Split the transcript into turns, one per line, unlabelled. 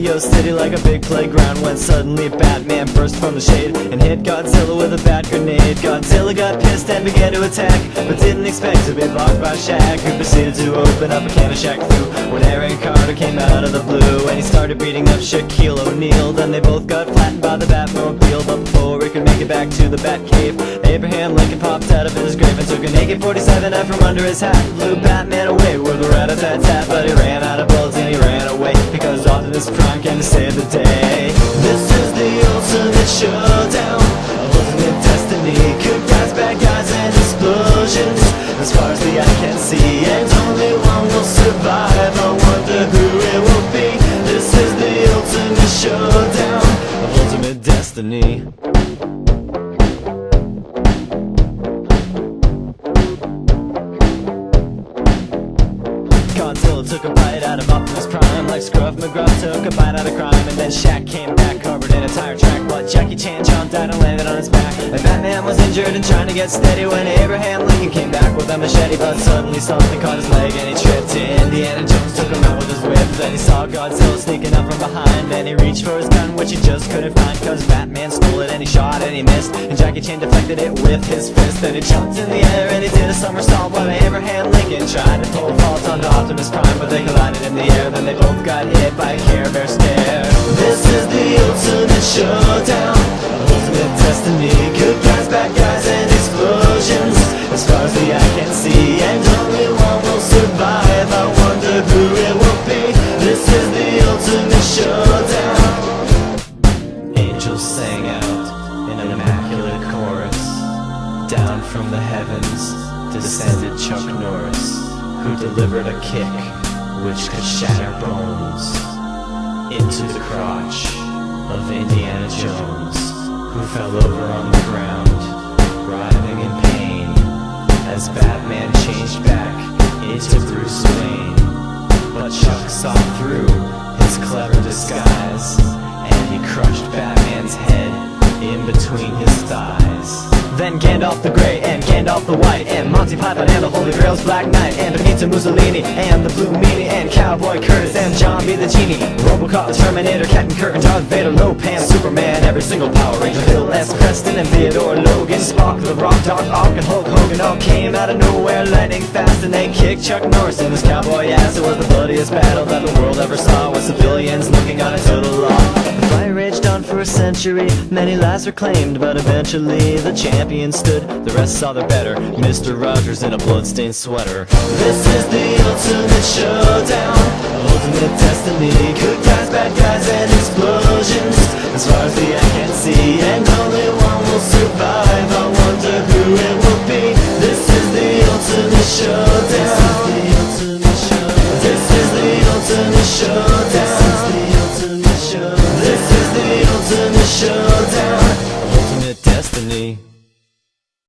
Tokyo City like a big playground, when suddenly Batman burst from the shade and hit Godzilla with a bat grenade. Godzilla got pissed and began to attack, but didn't expect to be blocked by Shaq, who proceeded to open up a can of Shaq Fu when Aaron Carter came out of the blue and he started beating up Shaquille O'Neal. Then they both got flattened by the Batmobile, but before he could make it back to the Batcave, Abraham Lincoln popped out of his grave and took an AK-47 out from under his hat, blew Batman away with a rat-a-tat-tat. But he ran out of bullets and he ran away, because Optimus Prime came to save the day. This is the ultimate showdown, ultimate destiny. Good guys, bad guys, and explosions, as far as the eye can see, and only one will survive. I wonder who it will be. This is the ultimate showdown of ultimate destiny. Godzilla took a bite out of Optimus Prime, like Scruff McGruff took a bite out of crime. And then Shaq came back covered in a tire track, but Jackie Chan jumped out and landed on his back. And Batman was injured and trying to get steady when Abraham Lincoln came back with a machete, but suddenly something caught his leg and he tripped. Indiana Jones took him out with his whip. Then he saw Godzilla sneaking up from behind, and he reached for his gun, which he just couldn't find, cause Batman stole it and he shot and he missed, and Jackie Chan deflected it with his fist. Then he jumped in the air and he did a somersault, while Abraham Lincoln tried to pull fault onto Optimus Prime, but they collided in the air. Then they both got hit by a Care Bear stare. This is the ultimate showdown, ultimate destiny. Good guys, bad guys, and explosions, as far as the eye can see, and only one will survive. I wonder who it will be. This is the ultimate showdown. Angels sang out in an immaculate chorus. Down from the heavens descended Chuck Norris, who delivered a kick which could shatter bones into the crotch of Indiana Jones, who fell over on the ground, writhing in pain, as Batman changed back into Bruce Wayne. But Chuck saw through his clever disguise, and he crushed Batman's head in between his thighs. Then Gandalf the Grey and Gandalf the White, and Monty Python and the Holy Grail's Black Knight, and Benito Mussolini and the Blue Meanie, and Cowboy Curtis and John B. the Genie, Robocop, the Terminator, Captain Kirk and Darth Vader, Lopan, Superman, every single Power Ranger, Bill S. Preston and Theodore Logan, Spock, the Rock, Doc Ock and Hulk Hogan all came out of nowhere lightning fast, and they kicked Chuck Norris in his cowboy ass. It was the bloodiest battle that the world ever saw, with civilians looking on into the law. The fight raged on for a century, many lives were claimed, but eventually the champion stood. The rest saw their better, Mr. Rogers in a bloodstained sweater. This is the ultimate showdown, ultimate destiny. Good guys, bad guys, and explosions, as far as the